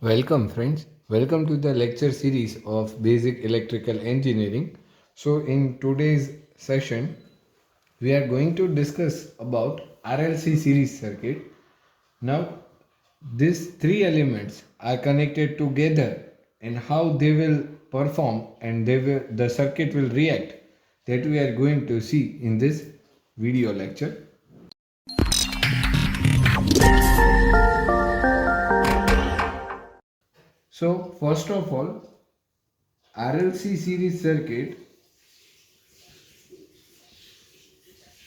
Welcome, friends. Welcome to the lecture series of Basic Electrical Engineering. So, in today's session, we are going to discuss about RLC series circuit. Now, these three elements are connected together and how they will perform and the circuit will react, that we are going to see in this video lecture. So, first of all, RLC series circuit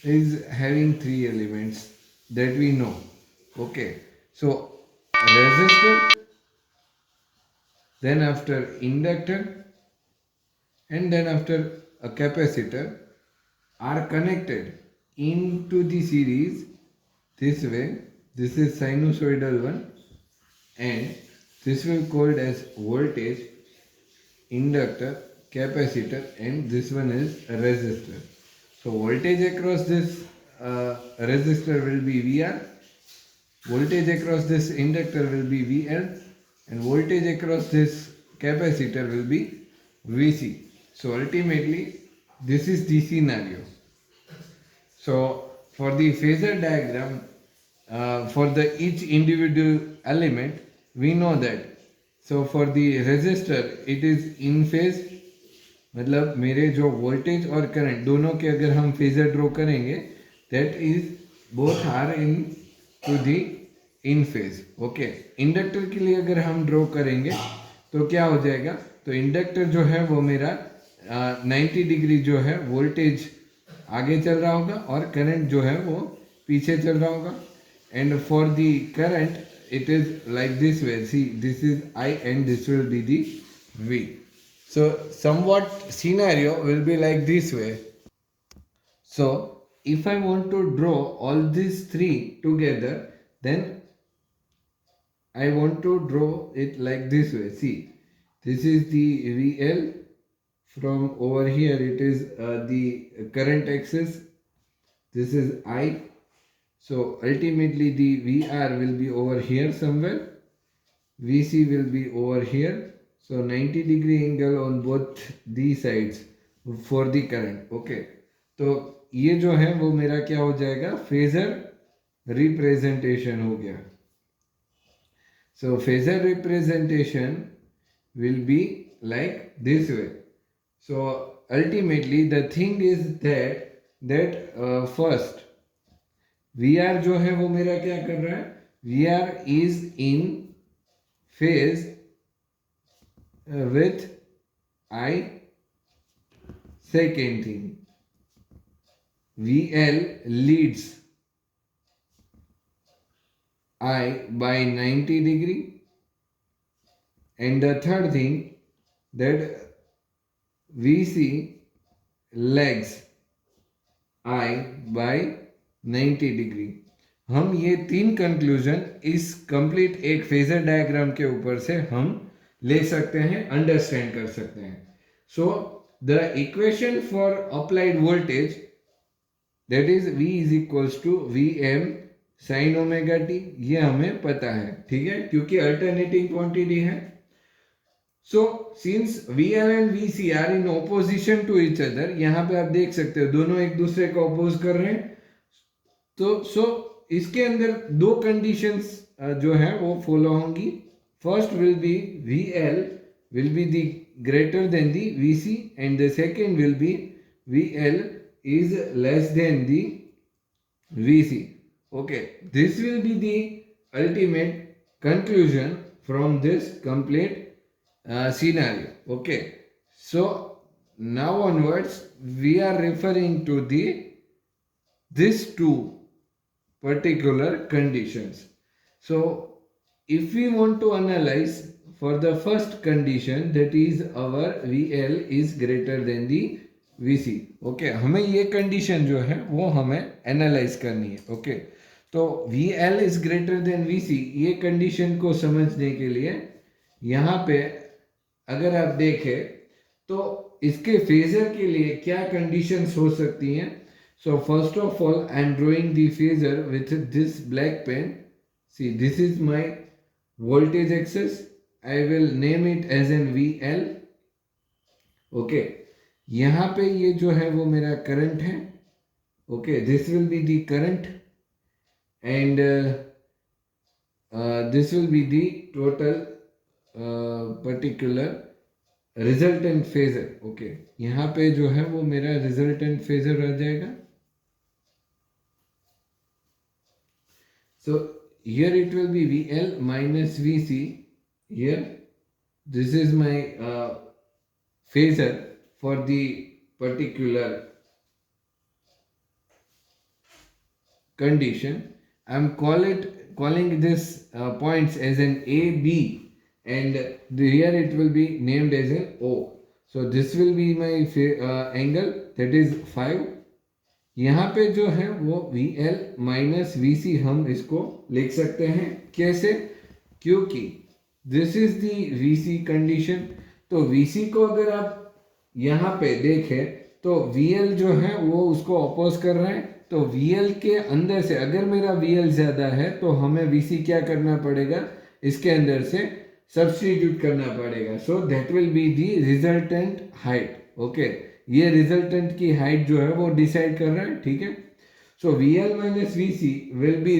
is having three elements that we know. Okay, so resistor, then after inductor, and then after a capacitor are connected into the series this way. This is sinusoidal one, and this will called as voltage, inductor, capacitor, and this one is a resistor. So voltage across this resistor will be VR, voltage across this inductor will be VL, and voltage across this capacitor will be VC. So ultimately this is the scenario. So for the phasor diagram, for the each individual element, we know that. So for the resistor, it is in phase, मतलब मेरे जो voltage और current दोनों के अगर हम phasor draw करेंगे, that is both are in to the in phase. Okay, inductor के लिए अगर हम ड्रॉ करेंगे तो क्या हो जाएगा, तो इंडक्टर जो है वो मेरा 90 डिग्री जो है वोल्टेज आगे चल रहा होगा और करंट जो है वो पीछे चल रहा होगा. And for the current it is like this way. See, this is I and this will be the V. So somewhat scenario will be like this way. So if I want to draw all these three together, then I want to draw it like this way. See, this is the VL. From over here it is the current axis. This is I. So ultimately the VR will be over here somewhere, VC will be over here. So 90 degree angle on both these sides for the current. Okay, तो ये जो है वो मेरा क्या हो जाएगा, phasor representation हो गया. So phasor representation will be like this way. So ultimately the thing is that first VR जो है वो मेरा क्या कर रहा है, VR is in phase with I. Second thing, VL leads I by 90 degree. And the third thing, that VC lags I by 90 degree. हम ये तीन कंक्लूजन इस कंप्लीट एक फेजर डायग्राम के ऊपर से हम ले सकते हैं, अंडरस्टैंड कर सकते हैं. So the equation for applied voltage, that is V is equals to VM sine omega t. ये हमें पता है, ठीक है, क्योंकि अल्टरनेटिंग क्वांटिटी है. So since VL and VC are in opposition to each other, यहाँ पे आप देख सकते हो दोनों एक दूसरे को अपोज कर रहे हैं. तो इसके अंदर दो कंडीशंस जो है वो फॉलो होंगी. First will be VL will be the greater than the VC and the second will be VL is less than the VC. Okay, this will be the ultimate conclusion from this complete scenario. Okay, so now onwards we are referring to these two particular conditions. So if we want to analyze for the first condition, that is our VL is greater than the VC. Okay, हमें ये condition जो है वो हमें analyse करनी है. Okay, तो VL is greater than VC, ये कंडीशन को समझने के लिए यहाँ पे अगर आप देखें तो इसके फेजर के लिए क्या कंडीशंस हो सकती हैं. So first of all, I am drawing the phasor with this black pen. See, this is my voltage axis I will name it as an VL. Okay, यहाँ पे ये जो है वो मेरा करंट है. Okay, this will be the current and this will be the total particular resultant phasor. Okay, यहाँ पे जो है वो मेरा resultant phasor आ जाएगा. So here it will be VL minus VC. Here this is my phasor for the particular condition. I am calling this points as an A, B, and here it will be named as an O. So this will be my angle, that is 5. यहाँ पे जो है वो VL minus VC हम इसको लिख सकते हैं. कैसे? क्योंकि this is the VC condition. तो VC को अगर आप यहाँ पे देखें तो VL जो है वो उसको अपोज कर रहा है. तो VL के अंदर से अगर मेरा VL ज़्यादा है तो हमें VC क्या करना पड़ेगा, इसके अंदर से सब्स्टिट्यूट करना पड़ेगा. So that will be the resultant height. Okay, ये रिजल्टेंट की हाइट जो है वो डिसाइड कर रहा है. ठीक है. सो VL minus VC will be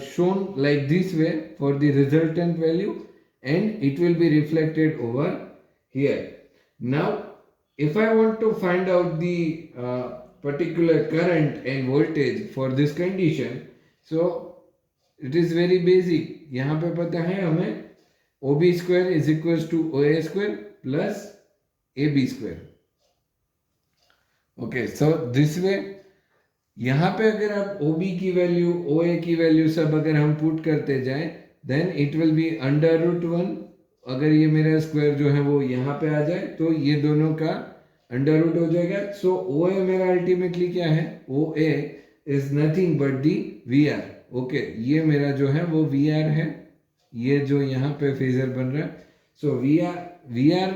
shown like this way for the resultant value and it will be reflected over here. Now if I want to find out the particular current and voltage for this condition, so it is very basic. यहाँ पे पता है हमें OB square is equals to OA square plus AB square. Okay, so this way यहाँ पे अगर आप OB की वैल्यू OA की वैल्यू सब अगर हम पुट करते जाएं then it will be under root 1. अगर ये मेरा स्क्वायर जो है वो यहाँ पे आ जाए तो ये दोनों का अंडर रूट हो जाएगा. सो ओ ए मेरा अल्टीमेटली क्या है, O A is nothing but the V R. Okay, ये मेरा जो है वो वी आर है, ये जो यहाँ पे फेजर बन रहा है. So V R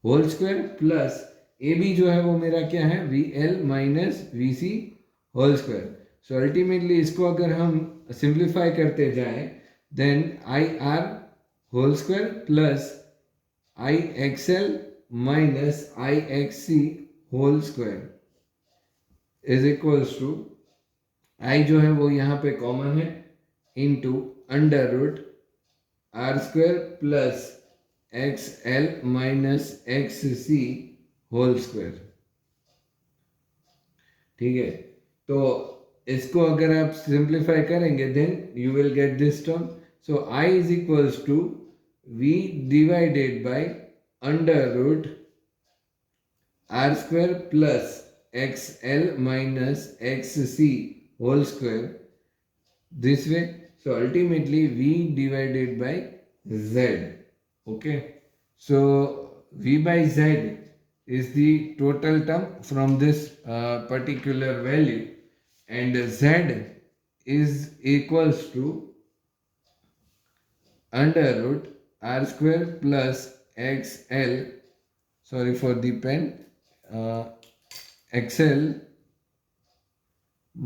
whole square plus A B जो है वो मेरा क्या है, V L minus V C whole square. So ultimately इसको अगर हम सिंप्लीफाई करते जाएं then I R whole square plus I X L minus I X C whole square is equals to I जो है वो यहाँ पे कॉमन है into under root R square plus X L minus X C whole square. ठीक है. तो इसको अगर आप सिंप्लीफाई करेंगे then you will get this term. So I is equals to V divided by under root r square plus xl minus xc whole square this way. So ultimately v divided by z. Okay, so v by z is the total term from this particular value and z is equals to under root r square plus XL, sorry for the pen, XL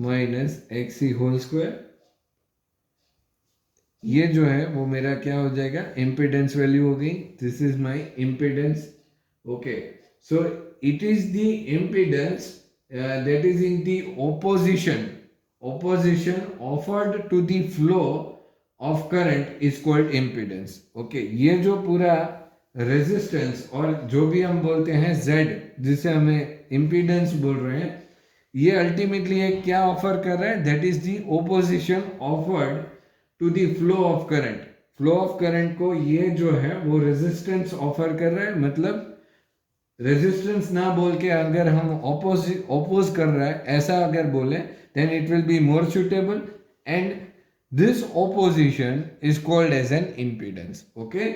minus XC whole square. ये जो है वो मेरा क्या हो जाएगा, impedance value हो गई. This is my impedance. Okay, so it is the impedance that is in the opposition offered to the flow of current is called impedance. Okay, ये जो पूरा रेजिस्टेंस और जो भी हम बोलते हैं Z, जिसे हमें इम्पीडेंस बोल रहे हैं, ये अल्टीमेटली एक क्या ऑफर कर रहा है, that is the opposition offered to the flow of current. Flow of current को ये जो है वो रेजिस्टेंस ऑफर कर रहा है. मतलब रेजिस्टेंस ना बोल के अगर हम ओपोज कर रहा है ऐसा अगर बोले then it will be more suitable and this opposition is called as an impedance. Okay,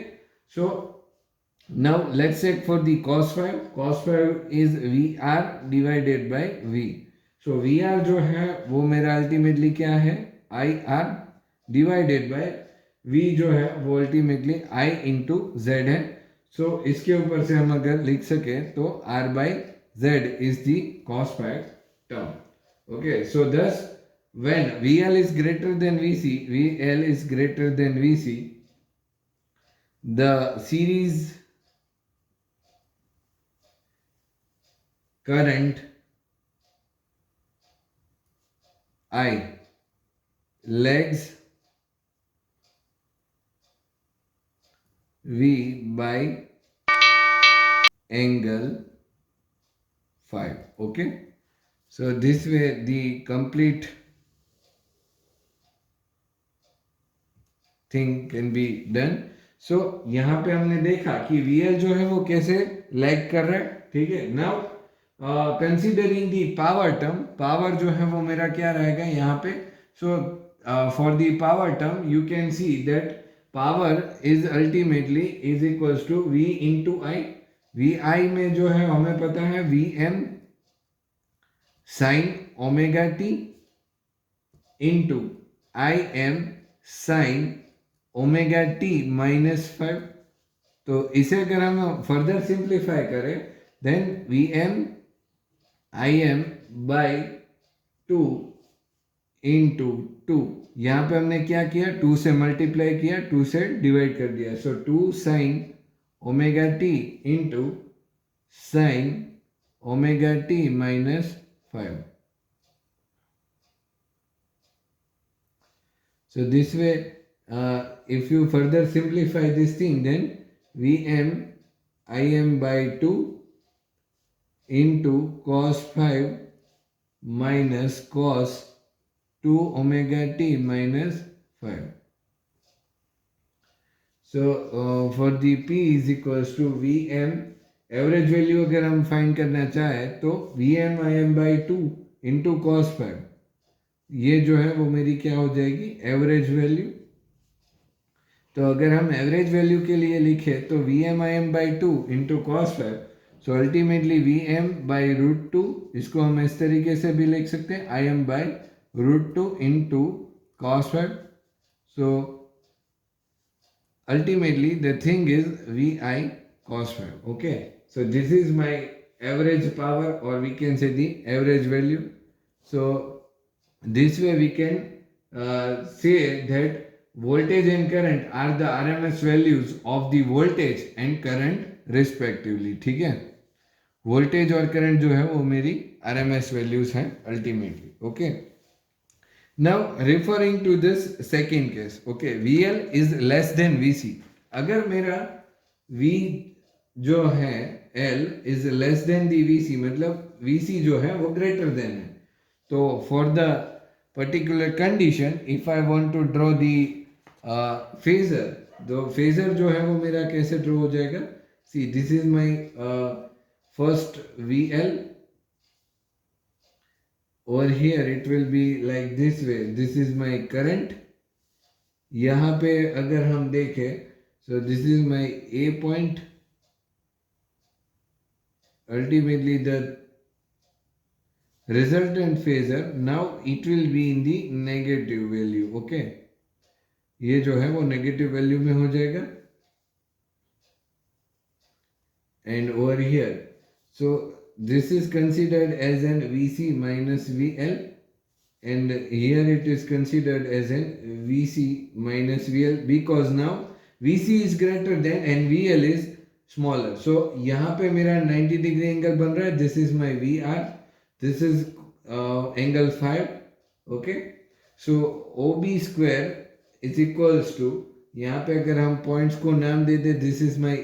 so now let's check for the cos phi. Cos phi is VR divided by V. So VR जो है वो मेरा ultimately क्या है, IR divided by V जो है वो ultimately I into Z है. सो इसके ऊपर से हम अगर लिख सके तो R by Z is the cos phi term. Okay, so thus when VL is greater than VC, VL is greater than VC, the series current I lags V by angle phi. Okay. So this way the complete thing can be done. So यहाँ पे हमने देखा कि VL जो है वो कैसे lag कर रहा है, ठीक है. Now considering the power term, power जो है वो मेरा क्या रहेगा यहाँ पे. So for the power term you can see that power is ultimately is equals to V into I. V I में जो है हमें पता है VM sine omega T into IM sine omega T -5. तो इसे अगर हम फर्दर सिंप्लीफाई करें then VM IM by 2 into 2. यहाँ पे हमने क्या किया, 2 से मल्टीप्लाई किया, 2 से डिवाइड कर दिया. सो 2 sign omega T into sine omega T -5. So this way if you further simplify this thing then VM IM by 2 into cos 5 minus cos 2 omega t -5. So for the P is equals to VM average value अगर हम find करना चाहे तो VM IM by 2 into cos 5, ये जो है वो मेरी क्या हो जाएगी, एवरेज वैल्यू. तो अगर हम एवरेज वैल्यू के लिए लिखे तो VM IM by 2 into cos 5. So ultimately VM by √2, इसको हम इस तरीके से भी लिख सकते हैं IM by √2 into cos 5. So ultimately the thing is VI cos 5. Okay, so this is my average power, or we can say the average value. So this way we can say that voltage and current are the RMS values of the voltage and current respectively. ठीक है, voltage और current जो है वो मेरी RMS values हैं ultimately. Okay, now referring to this second case. Okay, VL is less than VC. अगर मेरा V जो है L is less than the VC, मतलब VC जो है वो ग्रेटर देन है. तो for the particular condition if I want to draw the phasor, तो फेजर जो है वो मेरा कैसे ड्रॉ हो जाएगा. See, this is my first VL. over here it will be like this way, this is my current. यहाँ पे अगर हम देखें, so this is my A point. Ultimately the resultant phasor, now it will be in the negative value. Okay, ये जो है वो negative value में हो जाएगा. And over here, so this is considered as an VC minus VL, and here it is considered as an VC minus VL, because now VC is greater than and VL is smaller. So यहाँ पे मेरा 90 degree angle बन रहा है. This is my VR, this is angle 5. Okay, so OB square is equals to, यहाँ पे अगर हम पॉइंट्स को नाम दे दे, this is my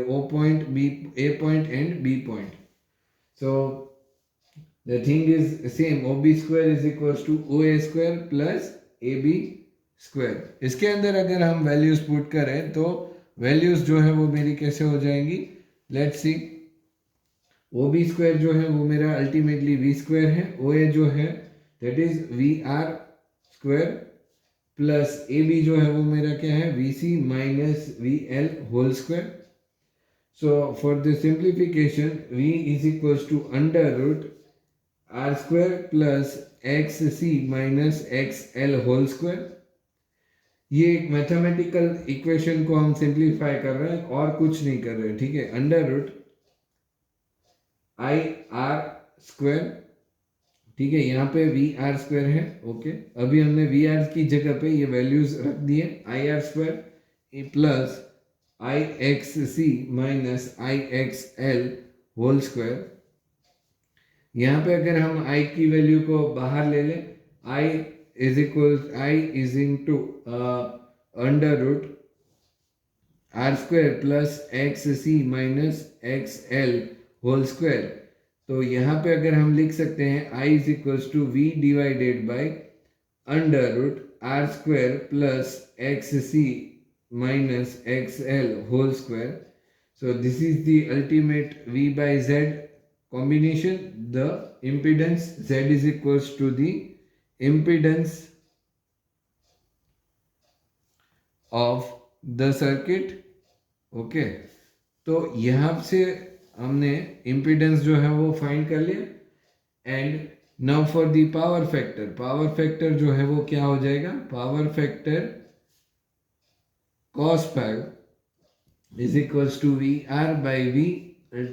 O point, B A point and B point. So the thing is same, OB square is equals to OA square plus AB square. इसके अंदर अगर हम वैल्यूज पुट करें तो वैल्यूज जो है वो मेरी कैसे हो जाएंगी, लेट्स सी. OB स्क्वायर जो है वो मेरा अल्टीमेटली V स्क्वायर है. OA जो है that is VR square plus AB जो है वो मेरा क्या है, VC minus VL whole square. So for the simplification V is equals to under root R square plus XC minus XL whole square. ये एक मैथमेटिकल इक्वेशन को हम सिंप्लीफाई कर रहे हैं और कुछ नहीं कर रहे. ठीक है, अंडर रूट IR स्क्वायर. ठीक है, यहाँ पे VR स्क्वायर है. ओके, अभी हमने VR की जगह पे ये वैल्यूज रख दिए, IR square plus IXC minus IXL whole square. यहाँ पे अगर हम I की वैल्यू को बाहर ले लें, I is into under root R square plus X C minus X L whole square. तो यहाँ पे अगर हम लिख सकते हैं I is equals to V divided by under root R square plus X C minus xl whole square. So this is the ultimate V by Z combination. The impedance Z is equals to the impedance of the circuit. Okay तो यहाँ से हमने impedance जो है वो find कर लिया। And now for the power factor जो है वो क्या हो जाएगा, power factor cos 5 is equals to V R by V,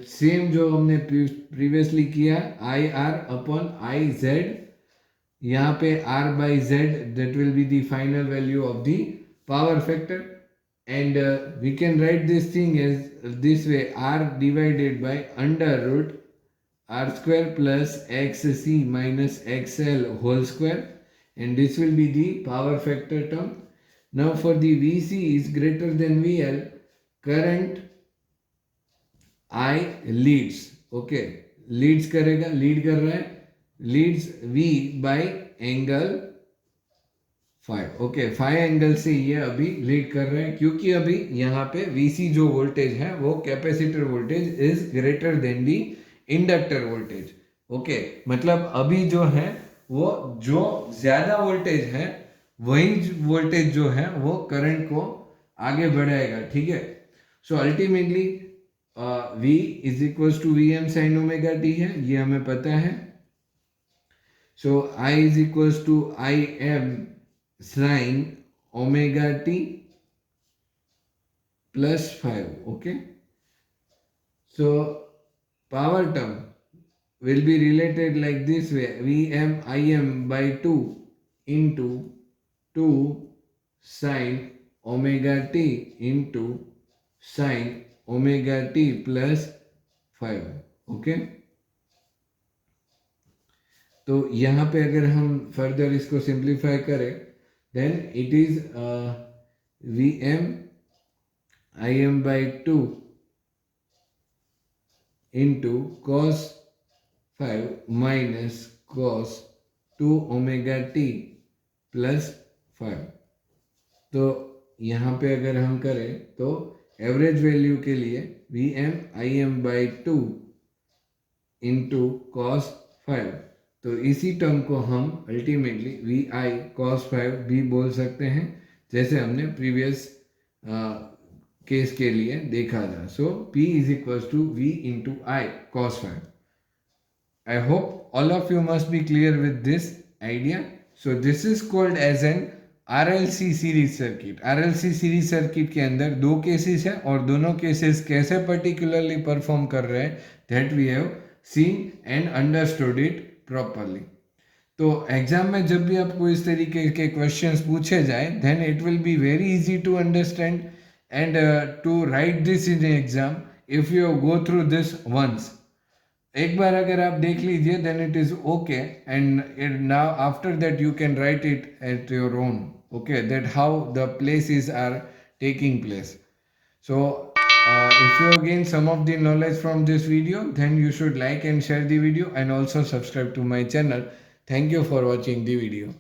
same जो हमने प्रीवियसली किया I R upon I Z, यहाँ पे R by Z that will be the final value of the power factor. And we can write this thing as this way, r divided by under root r square plus xc minus xl whole square, and this will be the power factor term. Now for the Vc is greater than VL, current I leads, okay, leads करेगा, lead कर रहा है, leads V by angle 5, okay 5 angle से ये अभी lead कर रहे हैं, क्योंकि अभी यहाँ पे VC जो वोल्टेज है वो capacitor voltage is greater than the inductor voltage. Okay मतलब अभी जो है वो जो ज्यादा वोल्टेज है वही वोल्टेज जो है वो करंट को आगे बढ़ाएगा, ठीक है। सो ultimately V is equals to V M sine omega t है, ये हमें पता है। So I is equals to I M sin omega t plus 5, okay. So power term will be related like this way, Vm Im by 2 into 2 sin omega t into sin omega t plus 5, okay. तो यहाँ पे अगर हम further इसको simplify करें, then it is Vm Im by 2 into cos 5 minus cos 2 omega t plus 5। तो यहाँ पे अगर हम करें तो एवरेज वैल्यू के लिए Vm Im by 2 into cos 5, तो इसी टर्म को हम अल्टीमेटली वी आई कॉस 5 भी बोल सकते हैं, जैसे हमने प्रीवियस केस के लिए देखा था। So P is equal to V into I cos 5। I hope all of you must be clear with this idea. So this is called as an RLC series circuit. RLC series circuit के अंदर दो cases हैं और दोनों cases कैसे particularly perform कर रहे हैं that we have seen and understood it properly. तो एग्जाम में जब भी आपको इस तरीके के क्वेश्चंस पूछे जाए then it will be very easy to understand and to write this in exam if you go through this once. एक बार अगर आप देख लीजिए then it is okay, and now after that you can write it at your own, okay, that how the places are taking place. So if you gain some of the knowledge from this video, then you should like and share the video and also subscribe to my channel. Thank you for watching the video.